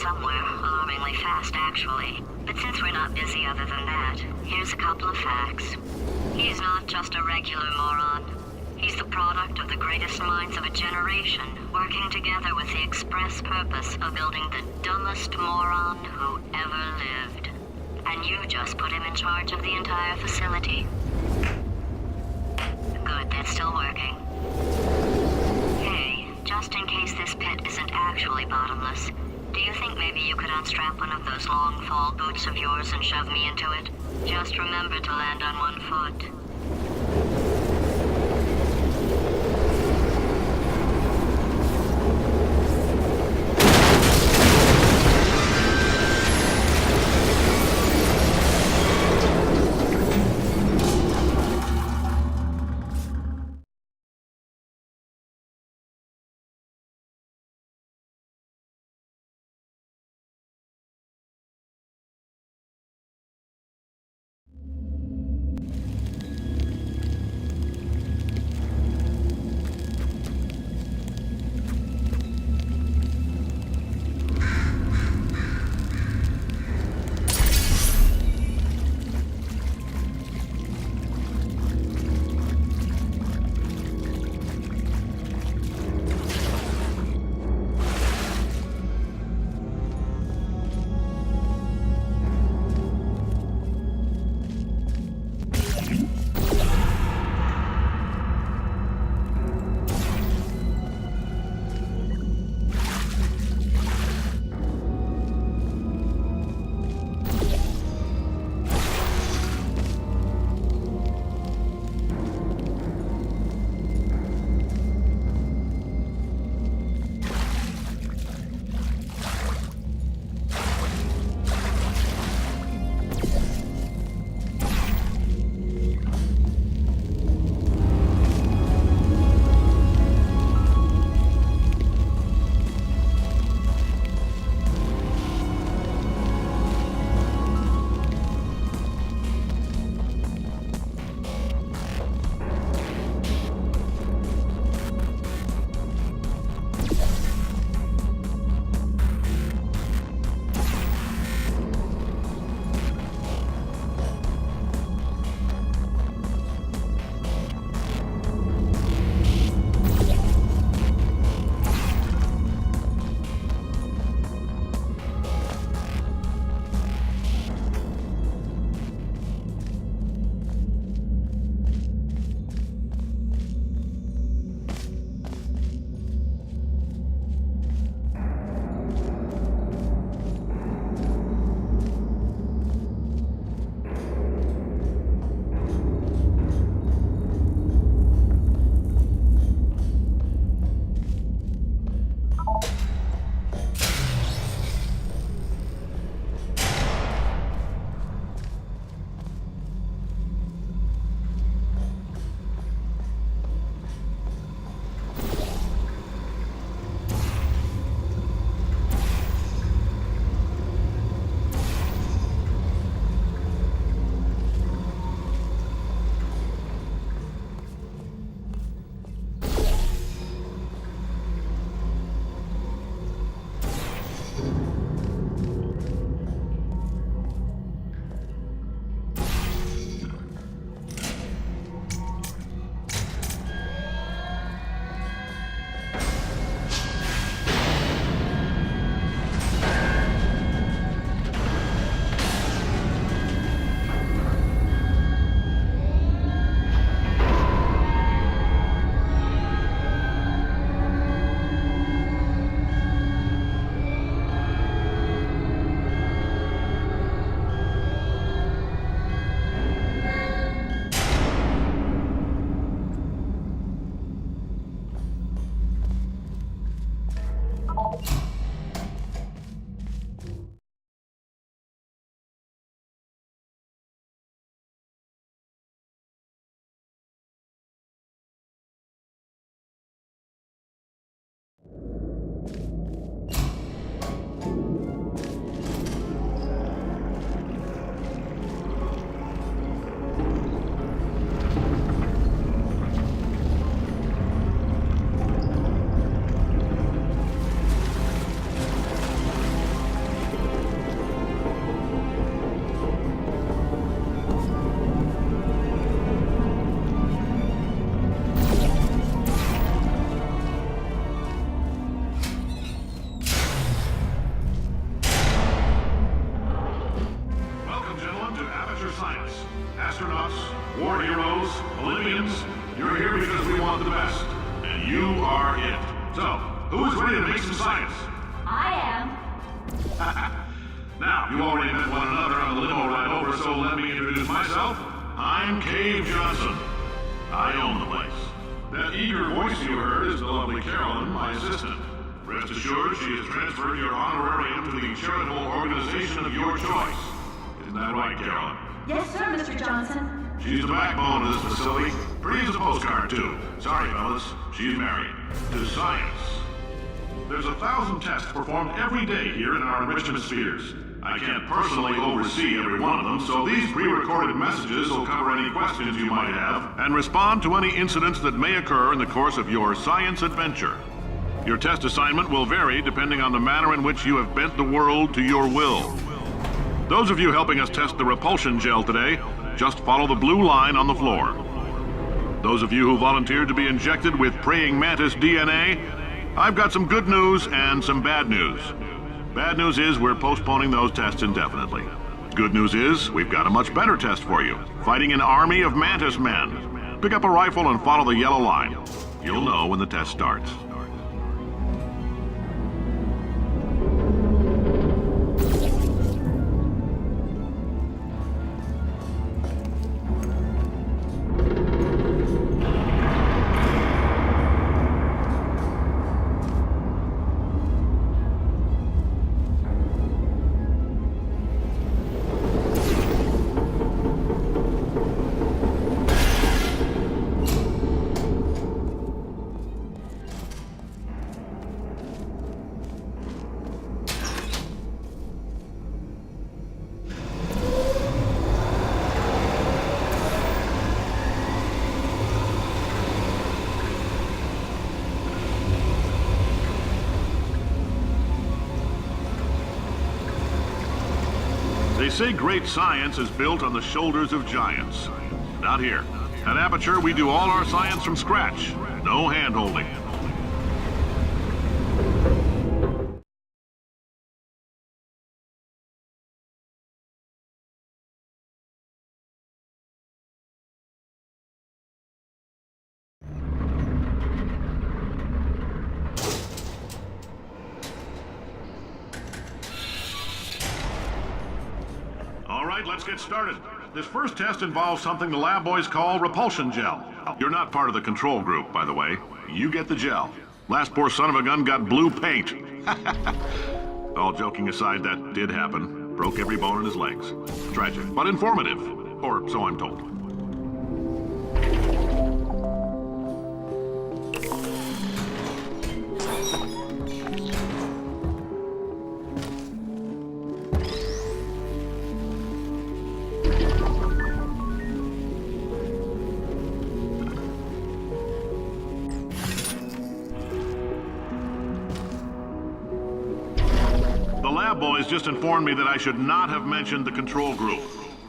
somewhere, alarmingly fast actually. But since we're not busy other than that, here's a couple of facts. He's not just a regular moron. He's the product of the greatest minds of a generation, working together with the express purpose of building the dumbest moron who ever lived. And you just put him in charge of the entire facility. Good, that's still working. Hey, just in case this pit isn't actually bottomless, do you think maybe you could unstrap one of those long fall boots of yours and shove me into it? Just remember to land on one foot. Olympians, you're here because we want the best. And you are it. So, who is ready to make some science? I am. Now, you already met one another on the limo ride over, so let me introduce myself. I'm Cave Johnson. I own the place. That eager voice you heard is the lovely Carolyn, my assistant. Rest assured, she has transferred your honorarium to the charitable organization of your choice. Isn't that right, Carolyn? Yes, sir, Mr. Johnson. She's the backbone of this facility. Pretty as a postcard, too. Sorry, fellas. She's married. To science. There's 1,000 tests performed every day here in our enrichment spheres. I can't personally oversee every one of them, so these pre-recorded messages will cover any questions you might have and respond to any incidents that may occur in the course of your science adventure. Your test assignment will vary depending on the manner in which you have bent the world to your will. Those of you helping us test the repulsion gel today, just follow the blue line on the floor. Those of you who volunteered to be injected with praying mantis DNA, I've got some good news and some bad news. Bad news is we're postponing those tests indefinitely. Good news is we've got a much better test for you, fighting an army of mantis men. Pick up a rifle and follow the yellow line. You'll know when the test starts. They say great science is built on the shoulders of giants. Not here. At Aperture, we do all our science from scratch. No hand-holding. All right, let's get started. This first test involves something the lab boys call repulsion gel. You're not part of the control group, by the way. You get the gel. Last poor son of a gun got blue paint. All joking aside, that did happen. Broke every bone in his legs. Tragic, but informative. Or so I'm told. The lab boys just informed me that I should not have mentioned the control group.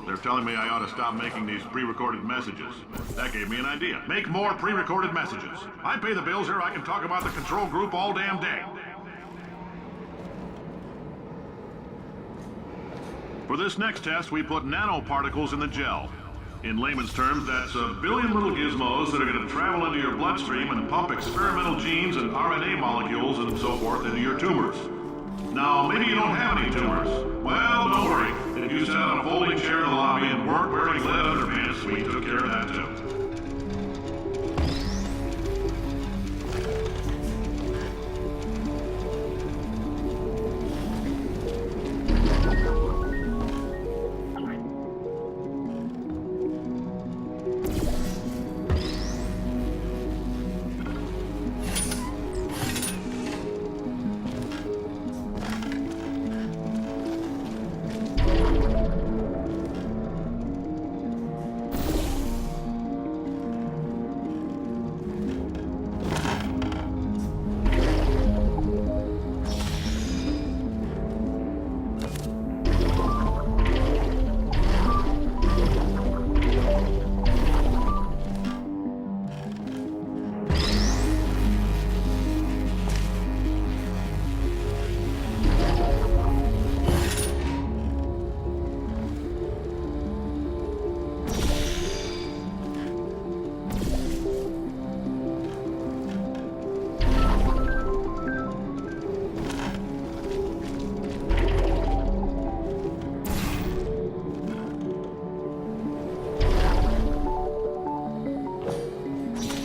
They're telling me I ought to stop making these pre-recorded messages. That gave me an idea. Make more pre-recorded messages. I pay the bills here, I can talk about the control group all damn day. For this next test, we put nanoparticles in the gel. In layman's terms, that's a billion little gizmos that are going to travel into your bloodstream and pump experimental genes and RNA molecules and so forth into your tumors. Now, maybe you don't have any tumors. Well, don't worry. If you sat on a folding chair in the lobby and weren't wearing lead underpants, we took care of that too.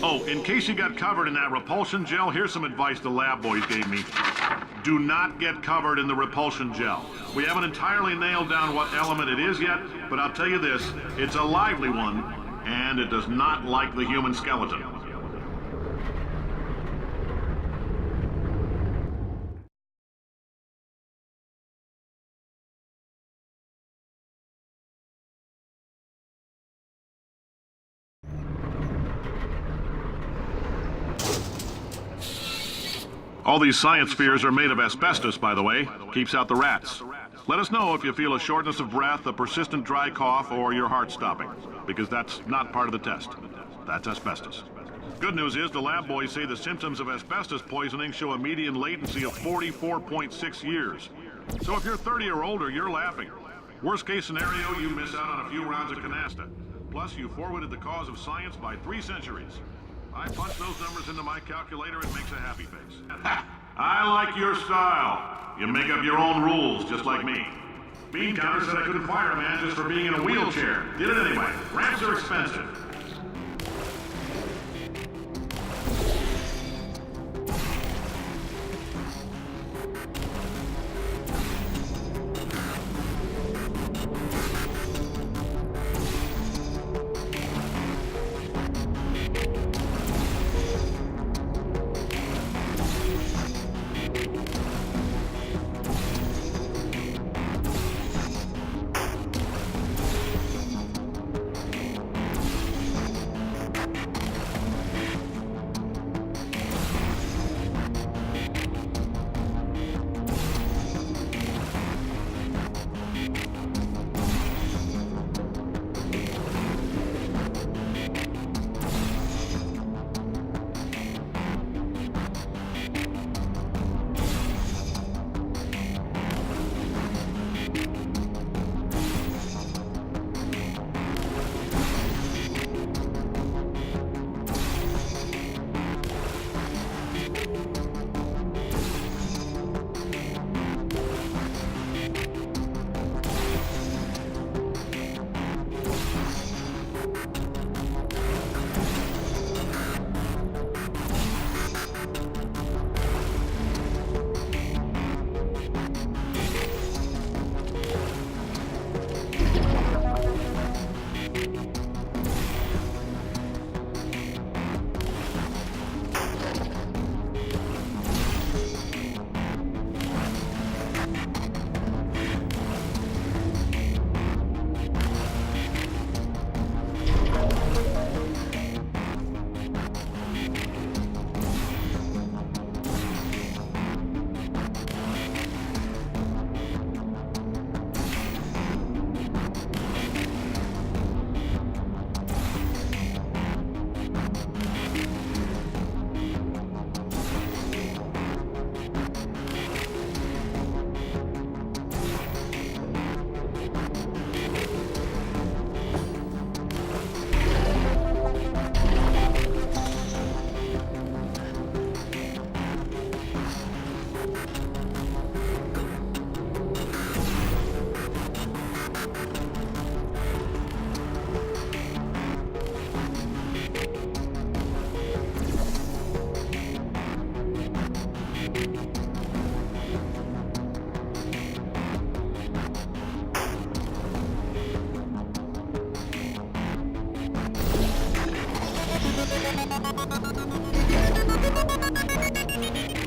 Oh, in case you got covered in that repulsion gel, here's some advice the lab boys gave me. Do not get covered in the repulsion gel. We haven't entirely nailed down what element it is yet, but I'll tell you this, it's a lively one, and it does not like the human skeleton. All these science spheres are made of asbestos, by the way. Keeps out the rats. Let us know if you feel a shortness of breath, a persistent dry cough, or your heart stopping, because that's not part of the test. That's asbestos. Good news is the lab boys say the symptoms of asbestos poisoning show a median latency of 44.6 years. So if you're 30 or older, you're laughing. Worst case scenario, you miss out on a few rounds of canasta. Plus, you forwarded the cause of science by 3 centuries. I punch those numbers into my calculator, it makes a happy face. I like your style. You make up your own rules, just like me. Bean Counter said I couldn't fire a man just for being in a wheelchair. Did it anyway. Ramps are expensive.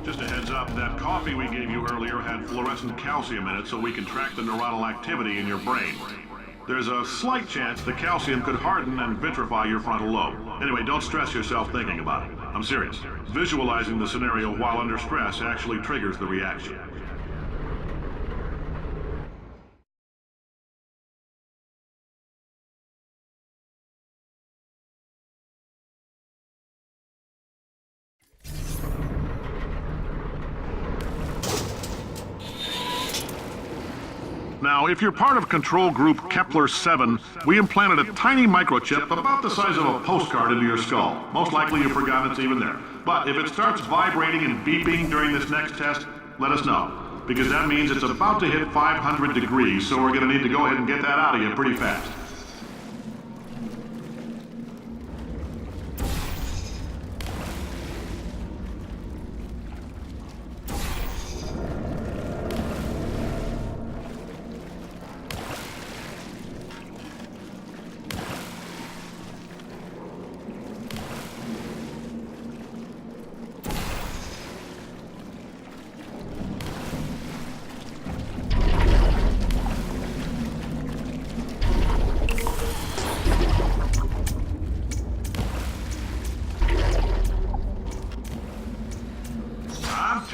Just a heads up, that coffee we gave you earlier had fluorescent calcium in it so we can track the neuronal activity in your brain. There's a slight chance the calcium could harden and vitrify your frontal lobe. Anyway, don't stress yourself thinking about it. I'm serious. Visualizing the scenario while under stress actually triggers the reaction. Now, if you're part of Control Group Kepler-7, we implanted a tiny microchip about the size of a postcard into your skull. Most likely you've forgotten it's even there. But if it starts vibrating and beeping during this next test, let us know. Because that means it's about to hit 500 degrees, so we're going to need to go ahead and get that out of you pretty fast.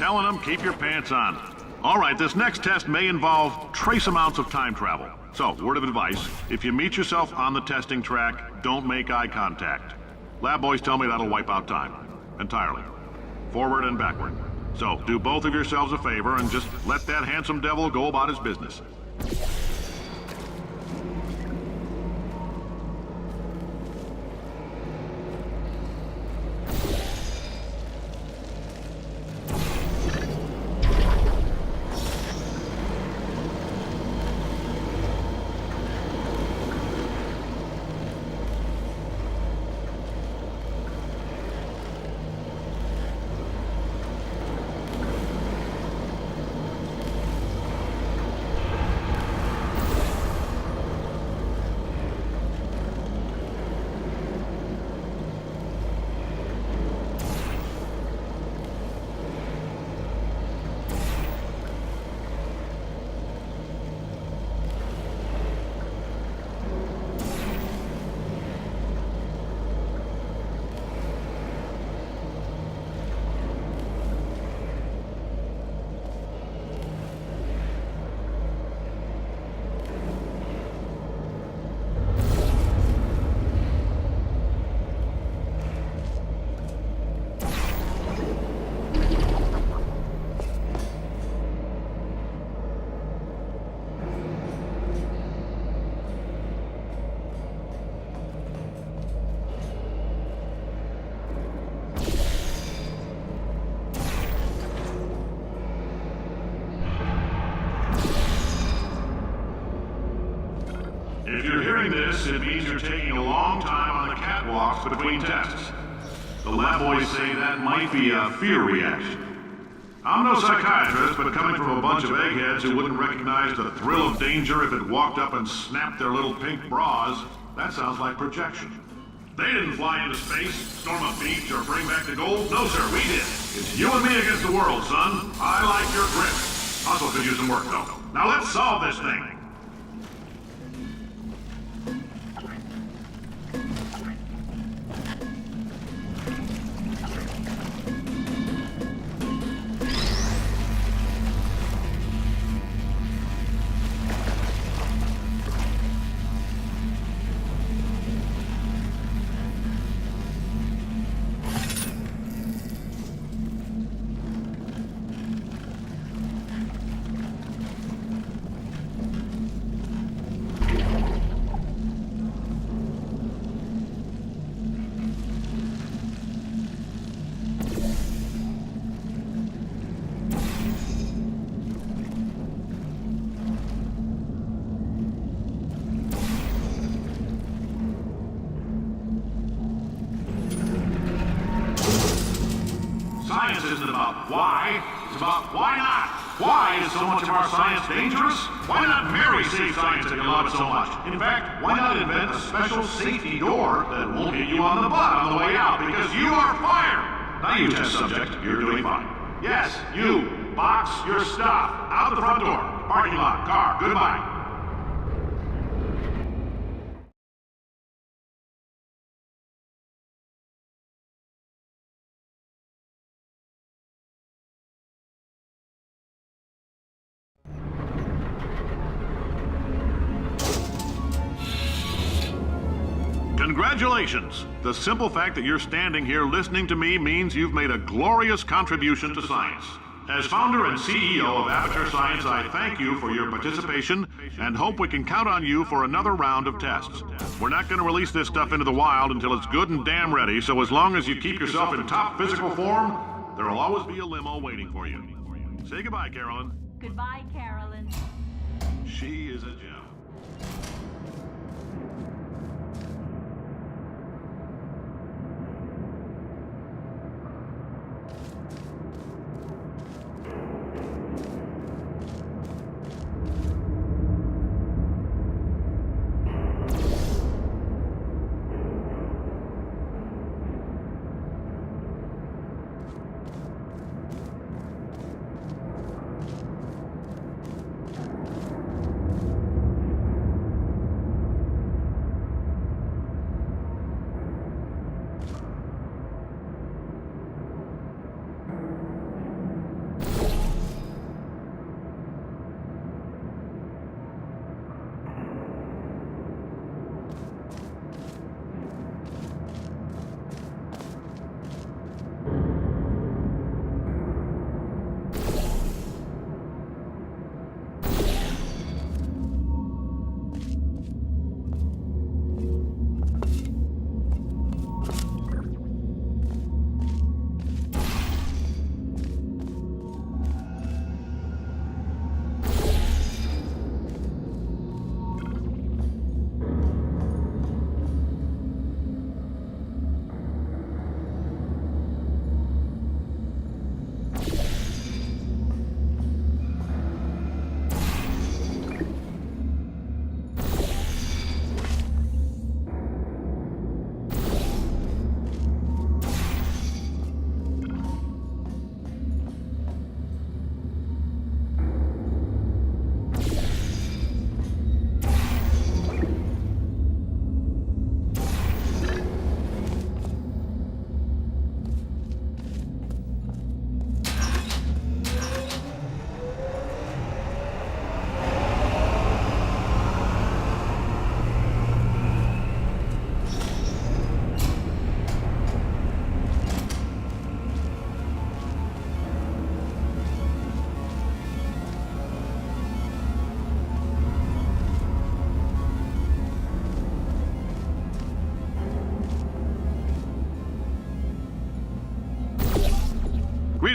telling them, keep your pants on. All right, this next test may involve trace amounts of time travel. So, word of advice, if you meet yourself on the testing track, don't make eye contact. Lab boys tell me that'll wipe out time. Entirely. Forward and backward. So, do both of yourselves a favor and just let that handsome devil go about his business. If you're hearing this, it means you're taking a long time on the catwalks between tests. The lab boys say that might be a fear reaction. I'm no psychiatrist, but coming from a bunch of eggheads who wouldn't recognize the thrill of danger if it walked up and snapped their little pink bras, that sounds like projection. They didn't fly into space, storm a beach, or bring back the gold. No, sir, we did. It's you and me against the world, son. I like your grit. Hustle could use some work, though. Now let's solve this thing. Science isn't about why, it's about why not. Why is so much of our science dangerous? Why not marry safe science if you love it so much? In fact, why not invent a special safety door that won't hit you on the butt on the way out because you are fired? Now you test subject, you're doing fine. Yes, you, box your stuff, out the front door, parking lot, car, goodbye. Congratulations! The simple fact that you're standing here listening to me means you've made a glorious contribution to science. As founder and CEO of Aperture Science, I thank you for your participation and hope we can count on you for another round of tests. We're not going to release this stuff into the wild until it's good and damn ready, so as long as you keep yourself in top physical form, there'll always be a limo waiting for you. Say goodbye, Carolyn. Goodbye, Carolyn. She is a gem.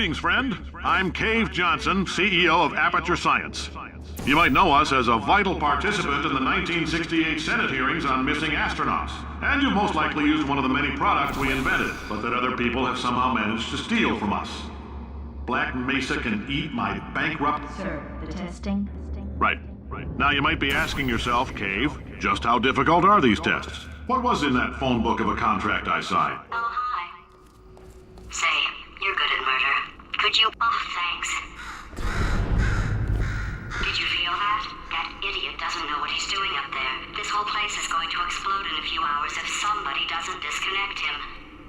Greetings, friend. I'm Cave Johnson, CEO of Aperture Science. You might know us as a vital participant in the 1968 Senate hearings on missing astronauts. And you've most likely used one of the many products we invented, but that other people have somehow managed to steal from us. Black Mesa can eat my bankrupt... Sir, the testing? Right. Now you might be asking yourself, Cave, just how difficult are these tests? What was in that phone book of a contract I signed? Oh, hi. Say, you're good at murder. Could you... Oh, thanks. Did you feel that? That idiot doesn't know what he's doing up there. This whole place is going to explode in a few hours if somebody doesn't disconnect him.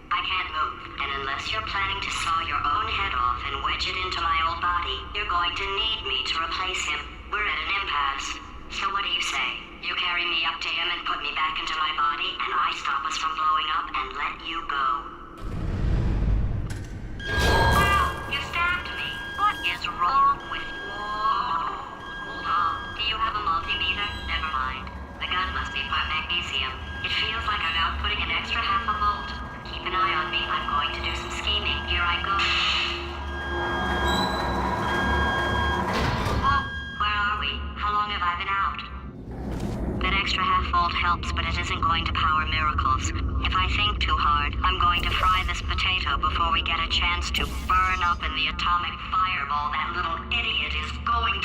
I can't move, and unless you're planning to saw your own head off and wedge it into my old body, you're going to need me to replace him. We're at an impasse. So what do you say? You carry me up to him and put me back into my body, and I stop us from blowing up and let you go. Wow, you stabbed me. What is wrong with you? Hold on. Do you have a multimeter? Never mind. The gun must be part magnesium. It feels like I'm outputting an extra half a volt. Keep an eye on me. I'm going to do some scheming. Here I go. Whoa, where are we? How long have I been out? That extra half volt helps, but it isn't going to power miracles. If I think too hard, I'm going to fry this potato before we get a chance to burn up in the atomic fireball that little idiot is going...